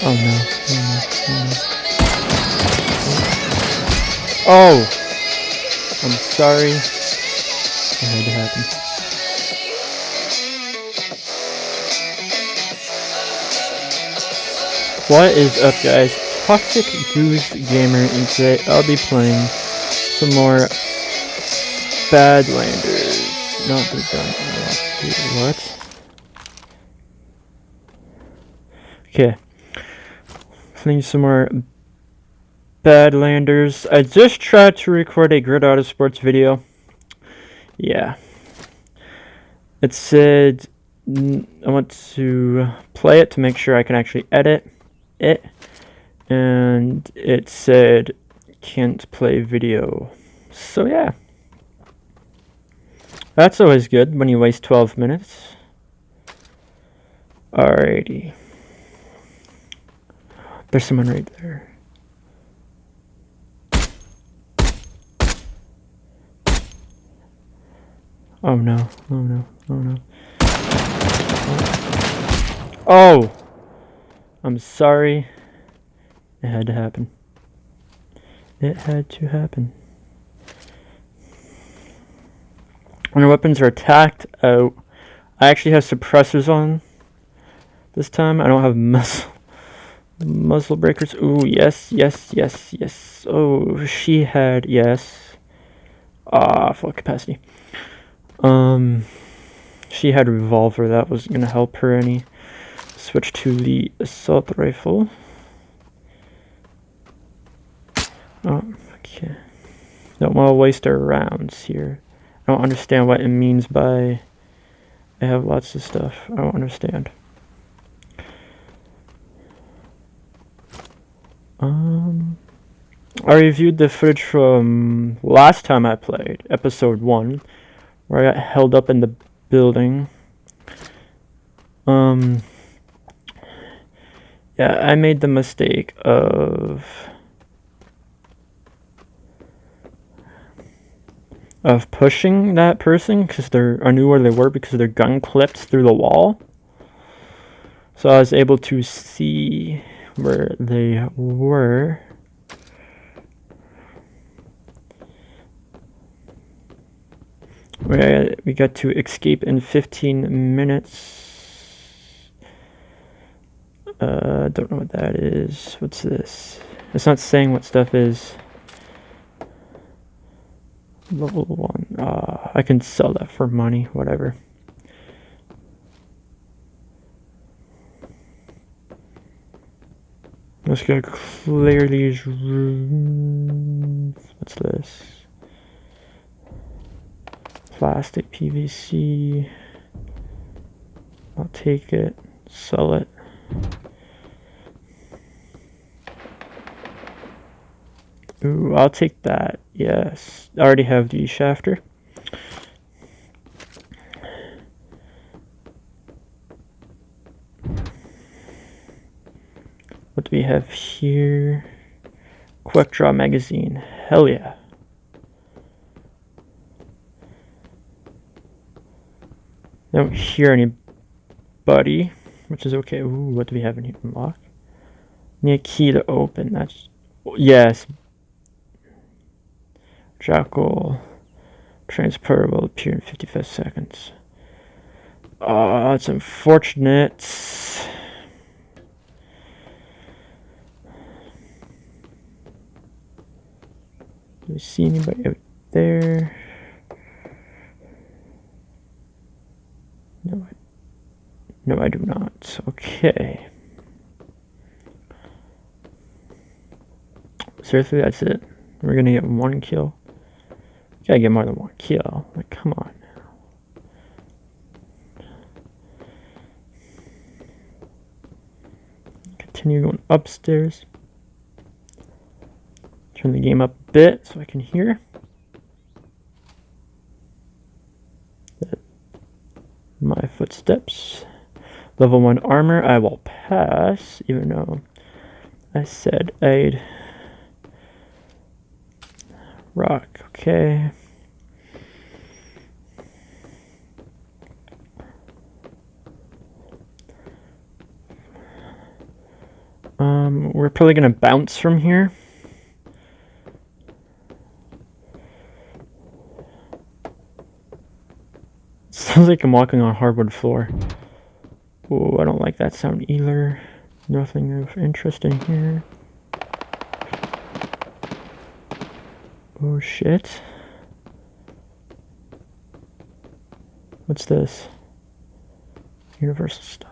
Oh no. Oh! I'm sorry. It had to happen. What is up, guys? Toxic Goose Gamer, and today I'll be playing some more Badlanders. Not the gun. What? Okay. Playing some more Badlanders. I just tried to record a Grid Auto Sports video. Yeah. It said I want to play it to make sure I can actually edit it. And it said can't play video. So yeah. That's always good when you waste 12 minutes. Alrighty. There's someone right there. Oh no, oh no, oh no. Oh! I'm sorry. It had to happen. It had to happen. When our weapons are attacked out, I actually have suppressors on this time. I don't have muzzle breakers. Ooh, yes. Oh, she had, yes. Full capacity. She had a revolver. That was gonna help her any. Switch to the assault rifle. Oh, okay. Don't want to waste our rounds here. I don't understand what it means by I have lots of stuff. I don't understand. I reviewed the footage from last time I played, episode 1, where I got held up in the building. Yeah, I made the mistake of pushing that person because I knew where they were because their gun clipped through the wall. So I was able to see where they were. We got to escape in 15 minutes. Don't know what that is. What's this? It's not saying what stuff is. Level 1. I can sell that for money, whatever. Let's go clear these rooms. What's this? Plastic PVC. I'll take it, sell it. Ooh, I'll take that. Yes. I already have the shafter. What do we have here? Quick draw magazine. Hell yeah. I don't hear anybody, which is okay. Ooh, what do we have in here? Unlock. Need a key to open. That's yes. Jackal. Transportable appear in 55 seconds. Oh, that's unfortunate. Do we see anybody out there? No, I do not. Okay. Seriously, that's it? We're gonna get 1 kill? Gotta get more than 1 kill. Like, come on now. Continue going upstairs. Turn the game up a bit so I can hear. My footsteps. Level 1 armor, I will pass, even though I said I'd rock. Okay. We're probably gonna bounce from here. Sounds like I'm walking on hardwood floor. Oh, I don't like that sound either. Nothing of interest in here. Oh shit. What's this? Universal stock.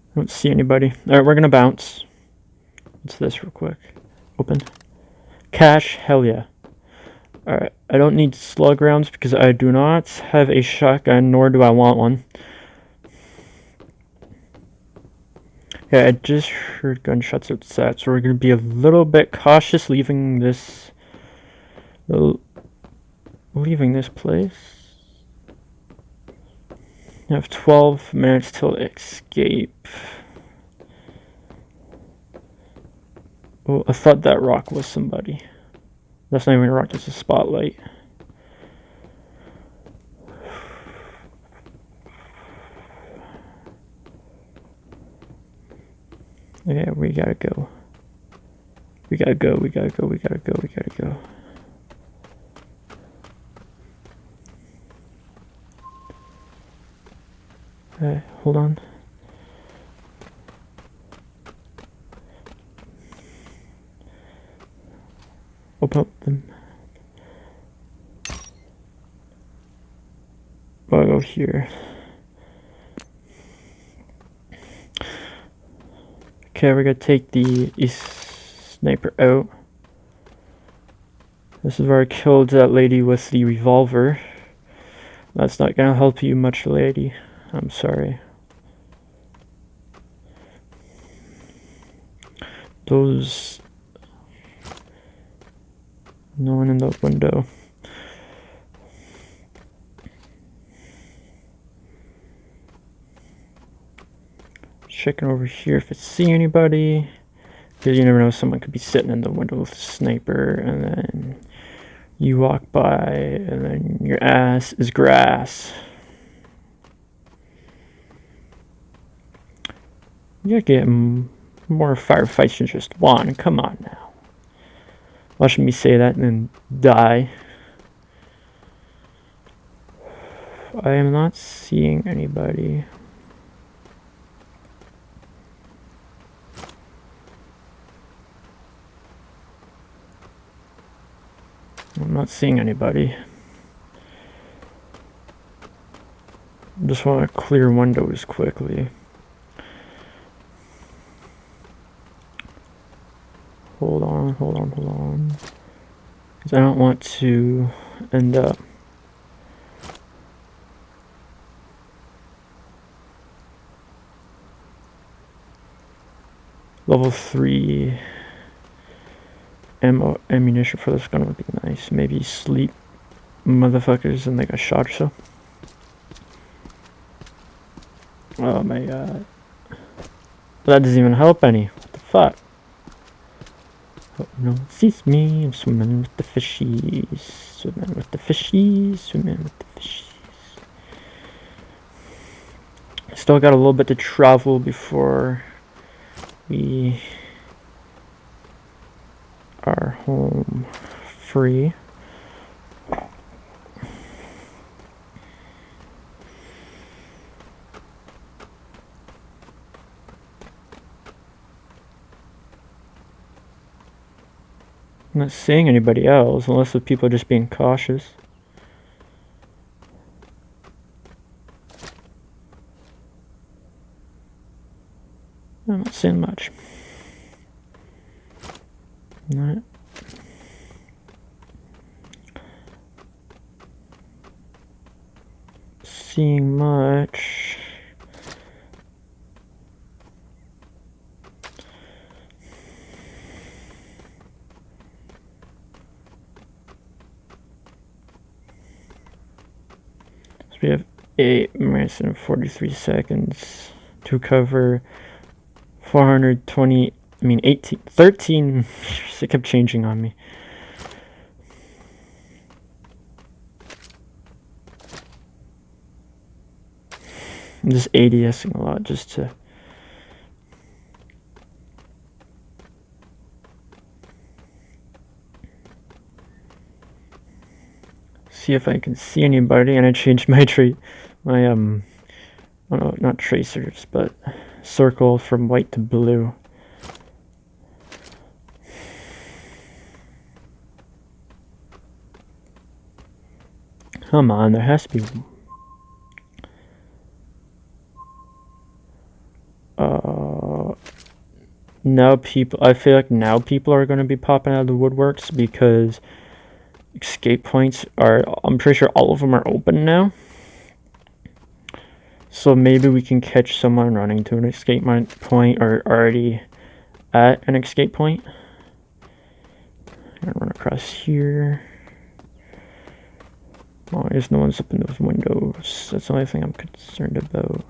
I don't see anybody. Alright, we're gonna bounce. What's this real quick? Open. Cash, hell yeah. Alright, I don't need slug rounds because I do not have a shotgun, nor do I want one. Yeah, I just heard gunshots outside, so we're gonna be a little bit cautious leaving this place. I have 12 minutes till escape. Oh, I thought that rock was somebody. That's not even a rock, it's a spotlight. Okay, we gotta go. We gotta go. Okay, hold on. Open up them. I'll go here. Okay, we're gonna take the sniper out. This is where I killed that lady with the revolver. That's not gonna help you much, lady. I'm sorry. Those... No one in the window. Checking over here if I see anybody. Because you never know, someone could be sitting in the window with a sniper, and then you walk by, and then your ass is grass. You're getting more firefights than just one. Come on now. Watching me say that and then die. I am not seeing anybody. I'm not seeing anybody. Just want to clear windows quickly. Hold on. Because I don't want to end up level 3 ammunition for this gun would be nice. Maybe sleep motherfuckers and they got shot or so. Oh my god. That doesn't even help any. What the fuck? Oh, no one sees me. I'm swimming with the fishies. Swimming with the fishies. Still got a little bit to travel before we are home free. I'm not seeing anybody else unless the people are just being cautious. I'm not seeing much. Not seeing much. So we have 8 minutes and 43 seconds to cover 420, 13, it kept changing on me. I'm just ADSing a lot just to see if I can see anybody. And I changed my my oh no, not tracers, but circle from white to blue. Come on, there has to be. Now I feel like now people are going to be popping out of the woodworks because escape points are, I'm pretty sure all of them are open now. So maybe we can catch someone running to an escape point or already at an escape point. I'm going to run across here. Oh, there's no one's up in those windows. That's the only thing I'm concerned about.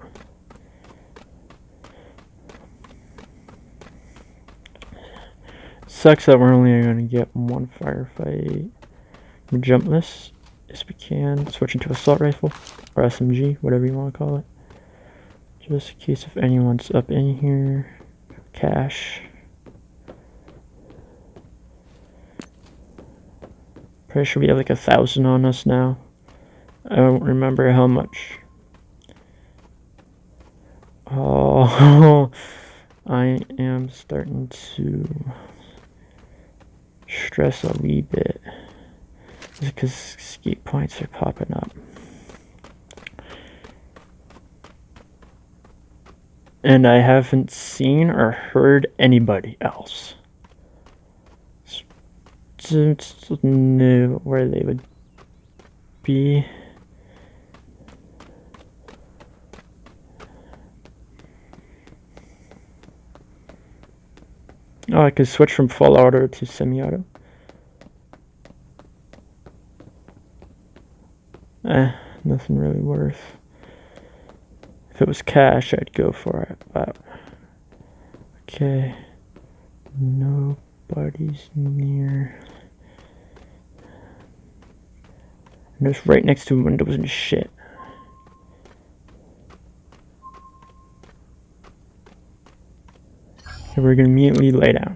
Sucks that we're only going to get one firefight. We jump this as we can. Switch into assault rifle or SMG, whatever you want to call it. Just in case if anyone's up in here. Cash. Pretty sure we have like 1,000 on us now. I don't remember how much. Oh, I am starting to stress a wee bit because escape points are popping up. And I haven't seen or heard anybody else know where they would be. Oh, I could switch from full auto to semi-auto. Nothing really worth. If it was cash, I'd go for it, but okay. Nobody's near. And it's right next to windows and shit. So we're gonna immediately lay down.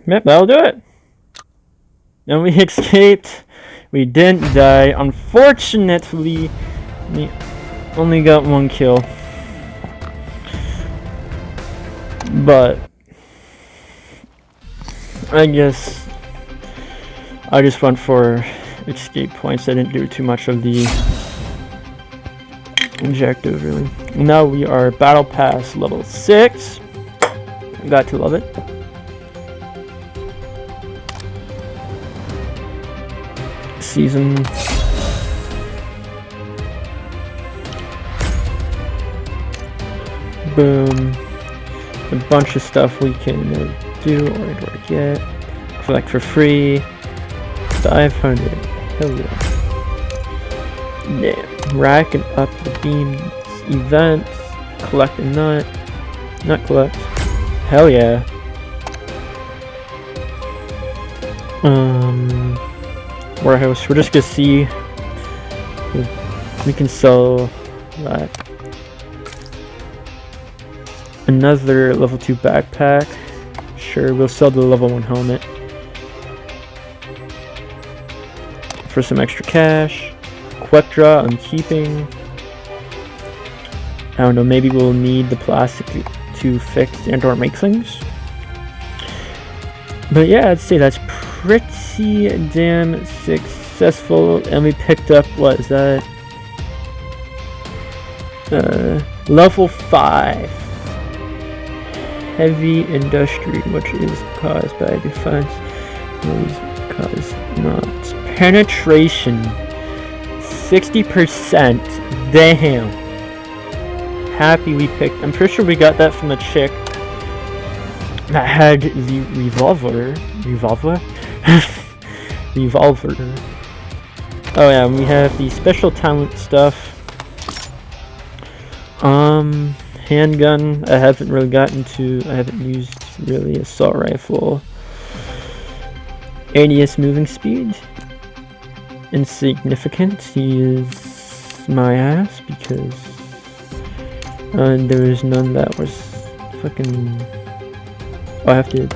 Yep, that'll do it. And we escaped. We didn't die. Unfortunately, we only got one kill. But I guess I just went for escape points. I didn't do too much of the objective, really. Now we are Battle Pass level 6. Got to love it. Season. Boom. A bunch of stuff we can do or get. Collect for free. 500. Hell yeah. Damn. Racking up the beams. Events. Collect a nut. Nut collect. Hell yeah. Warehouse. We're just gonna see if we can sell that. Another level 2 backpack. Sure, we'll sell the level 1 helmet for some extra cash. Quick draw I'm keeping. I don't know, maybe we'll need the plastic to fix and or make things. But yeah, I'd say that's pretty damn successful. And we picked up, what is that? Level 5. Heavy industry, which is caused by defense. Caused not. Penetration. 60%. Damn. Happy we picked. I'm pretty sure we got that from the chick that had the revolver. Revolver? Revolver. Oh yeah, we have the special talent stuff. Handgun. I haven't really gotten to. I haven't used really assault rifle. ADS moving speed. Insignificant. He is my ass because there was none that was fucking. Oh, I have to.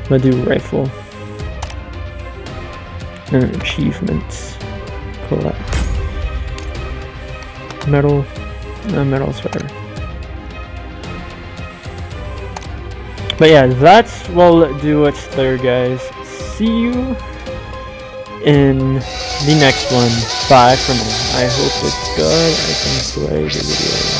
I'm gonna do rifle. And achievements. Collect. Metal. Metal's better. But yeah, that's will do it there, guys. See you in the next one. Bye for now. I hope it's good. I can play the video.